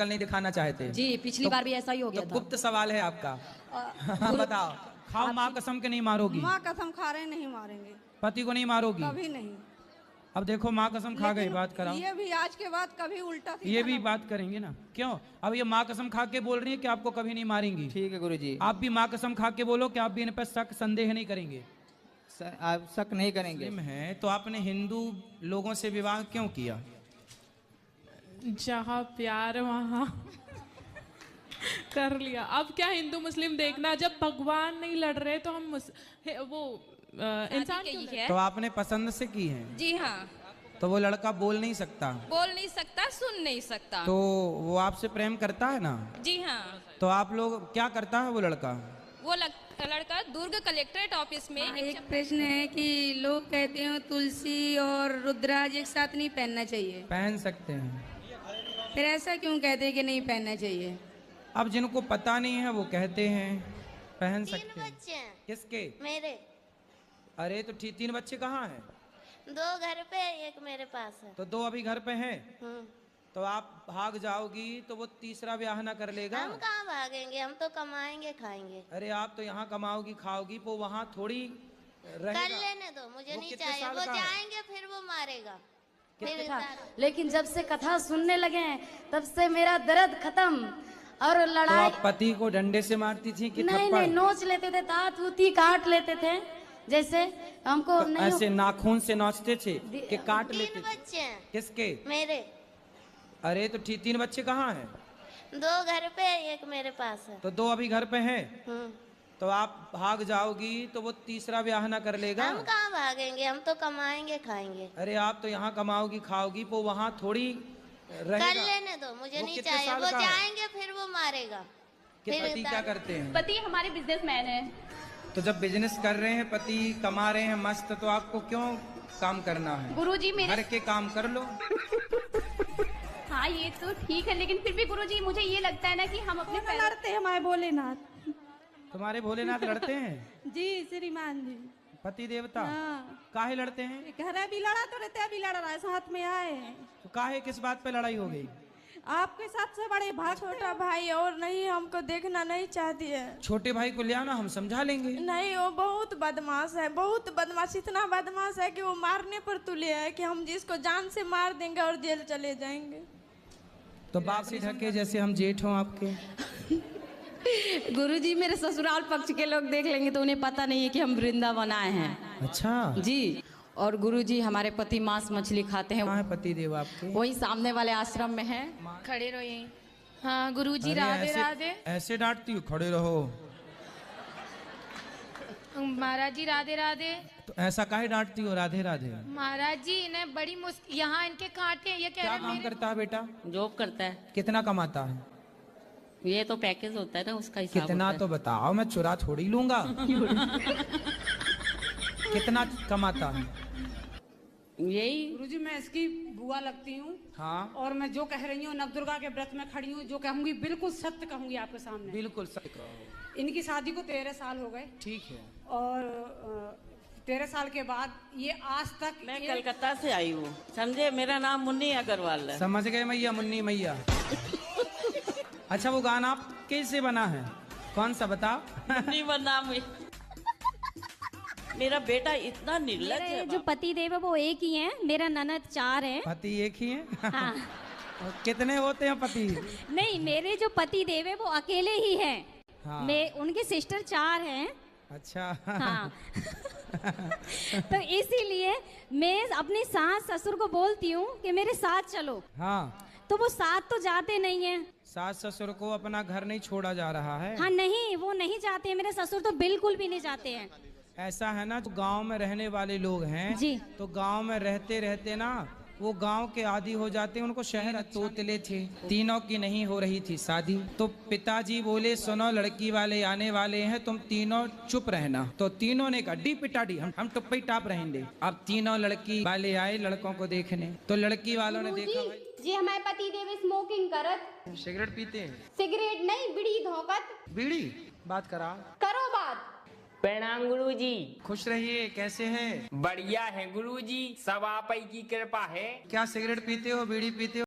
शक्ल नहीं दिखाना चाहते? जी, पिछली बार भी ऐसा ही हो गया था। गुप्त सवाल है आपका। बताओ, खाओ माँ कसम के नहीं मारोगी? माँ कसम खा रहे नहीं मारेंगे, पति को नहीं मारोगी? कभी नहीं। अब देखो माँ कसम खा गई, लेकिन बात कराओ। ये भी आज के बाद कभी उल्टा सीधा ये भी ना बात करेंगे ना, क्यों? अब ये माँ कसम खा के बोल रही है कि आपको कभी नहीं मारेंगी। ठीक है गुरुजी, आप भी माँ कसम खा के बोलो कि आप भी इन पर शक संदेह नहीं करेंगे। आप शक नहीं करेंगे। मुस्लिम है तो आपने हिंदू लोगों से विवाह क्यों किया? जहाँ प्यार वहाँ कर लिया। अब क्या हिंदू मुस्लिम देखना, जब भगवान नहीं लड़ रहे तो हम इंसान क्यों लड़? तो आपने पसंद से की है? जी हाँ। तो वो लड़का बोल नहीं सकता? बोल नहीं सकता, सुन नहीं सकता। तो वो आपसे प्रेम करता है ना? जी हाँ। तो आप लोग क्या करता है वो लड़का? वो लड़का दुर्ग कलेक्ट्रेट ऑफिस में एक प्रश्न है कि लोग कहते हैं तुलसी और रुद्राज एक साथ नहीं पहनना चाहिए, पहन सकते हैं। फिर ऐसा क्यों कहते हैं कि नहीं पहनना चाहिए? अब जिनको पता नहीं है वो कहते हैं पहन सकते हैं। बच्चे हैं किसके? मेरे। अरे तो 3 बच्चे कहाँ हैं? 2 घर पे, एक मेरे पास है। तो 2 अभी घर पे हैं। हम्म। तो आप भाग जाओगी तो वो तीसरा ब्याह ना कर लेगा? हम कहाँ भागेंगे, हम तो कमाएंगे खाएंगे। अरे आप तो यहाँ कमाओगी खाओगी, वो वहाँ थोड़ी रहेगा। कर लेने दो, मुझे वो नहीं कितने चाहिए। साल वो का है? जाएंगे फिर वो मारेगा। फिर लेकिन जब से कथा सुनने लगे हैं तब से मेरा दर्द खत्म। और तो लड़ाई आप पति को डंडे से मारती थी कि नहीं थप्पड़? नहीं, नोच लेते थे, दांत उती काट लेते थे, जैसे हमको तो नहीं ऐसे नाखून से नोचते थे कि काट 3 लेते थे? बच्चे हैं किसके? मेरे। अरे तो 3 बच्चे कहाँ हैं? 2 घर पे, एक मेरे पास है। तो 2 अभी घर पे हैं। हम्म। तो आप भाग जाओगी तो वो तीसरा ब्याह ना कर लेगा? हम कहाँ भागेंगे, हम तो कमाएंगे खाएंगे। अरे आप तो यहाँ कमाओगी खाओगी, वो वहाँ थोड़ी कर रहेगा। लेने दो, मुझे वो नहीं कितने चाहिए। साल वो का है? जाएंगे फिर वो मारेगा। कि फिर पति क्या करते हैं? पति हमारे बिजनेसमैन है। तो जब बिजनेस कर रहे हैं, पति कमा रहे हैं मस्त, तो आपको क्यों काम करना है? गुरुजी मेरे घर के काम कर लो। हाँ ये तो ठीक है, लेकिन फिर भी गुरुजी मुझे ये लगता है ना कि हम अपने पैरों लड़ते हैं हमारे भोलेनाथ। तुम्हारे भोलेनाथ लड़ते हैं? जी श्रीमान जी। पति देवता हाँ। काहे लड़ते हैं? घर भी लड़ा तो रहते, अभी लड़ रहा है, साथ में आए हैं। तो काहे किस बात पे लड़ाई हो गई? आपके साथ से बड़े भाग छोटा भाई और नहीं, हमको देखना नहीं चाहती है। छोटे भाई को ले आना, हम समझा लेंगे। नहीं, वो बहुत बदमाश है, बहुत बदमाश, इतना बदमाश है कि वो मारने पर तुले है कि हम जिसको जान से मार देंगे और जेल चले जाएंगे। तो बाप से ढके जैसे हम जेठ हों आपके। गुरुजी मेरे ससुराल पक्ष के लोग देख लेंगे तो उन्हें पता नहीं है कि हम वृंदावन आए हैं। अच्छा जी। और गुरुजी हमारे पति मांस मछली खाते हैं। कहाँ है पति देव आपके? वही सामने वाले आश्रम में है। खड़े रहो यहीं। हाँ गुरुजी, अरे राधे ऐसे- राधे। ऐसे डांटती हो, खड़े रहो। महाराज जी राधे राधे। तो ऐसा काहे डांटती हो? राधे राधे। महाराज जी इन्हें बड़ी मुश्किल, यहाँ इनके कांटे हैं, ये कह क्या रहे काम मेरे करता है बेटा? जॉब करता है। कितना कमाता है? ये तो पैकेज होता है ना, उसका हिसाब कितना होता है। तो बताओ, मैं चुरा थोड़ी लूंगा। कितना कमाता है? यही गुरुजी मैं इसकी बुआ लगती हूँ। हाँ और मैं जो कह रही हूँ नवदुर्गा के व्रत में खड़ी हूँ, जो कहूंगी बिल्कुल सत्य कहूंगी आपके सामने। बिल्कुल सही कहो। इनकी शादी को 13 साल हो गए ठीक है। और 13 साल के बाद ये आज तक मैं कलकत्ता से आई हूँ, समझे। मेरा नाम मुन्नी अग्रवाल है। समझ गए मैया, मुन्नी मैया। अच्छा वो गाना कैसे बना है? कौन सा बताओ? मुन्नी बना मेरा बेटा इतना निर्लज है। जो पति देव है वो एक ही है, मेरा ननद 4 है। पति एक ही है? हाँ। और कितने होते हैं पति? नहीं, मेरे जो पति देव है वो अकेले ही हैं। हाँ। मैं उनके सिस्टर 4 हैं। अच्छा। हाँ। तो इसीलिए मैं अपनी सास ससुर को बोलती हूँ कि मेरे साथ चलो। हाँ तो वो साथ तो जाते नहीं है। सास ससुर को अपना घर नहीं छोड़ा जा रहा है। हाँ नहीं, वो नहीं जाते हैं, मेरे ससुर तो बिल्कुल भी नहीं जाते हैं। ऐसा है ना, जो गांव में रहने वाले लोग हैं जी। तो गांव में रहते रहते ना वो गांव के आदी हो जाते हैं, उनको शहर तोतले थे। तीनों की नहीं हो रही थी शादी, तो पिताजी बोले सुनो लड़की वाले आने वाले हैं, तुम तीनों चुप रहना। तो तीनों ने कहा डी पिटाडी, हम टुप्पी टाप रहेंगे। अब तीनों लड़की वाले आए लड़कों को देखने, तो लड़की वालों ने देखा भाई जी हमारे पति देव स्मोकिंग करत, सिगरेट पीते हैं। सिगरेट नहीं बीड़ी धोकत। बीड़ी बात करा करो बात। प्रणाम गुरुजी। खुश रहिए, कैसे हैं? बढ़िया है गुरुजी, सब आप ही की कृपा है। क्या सिगरेट पीते हो, बीड़ी पीते हो?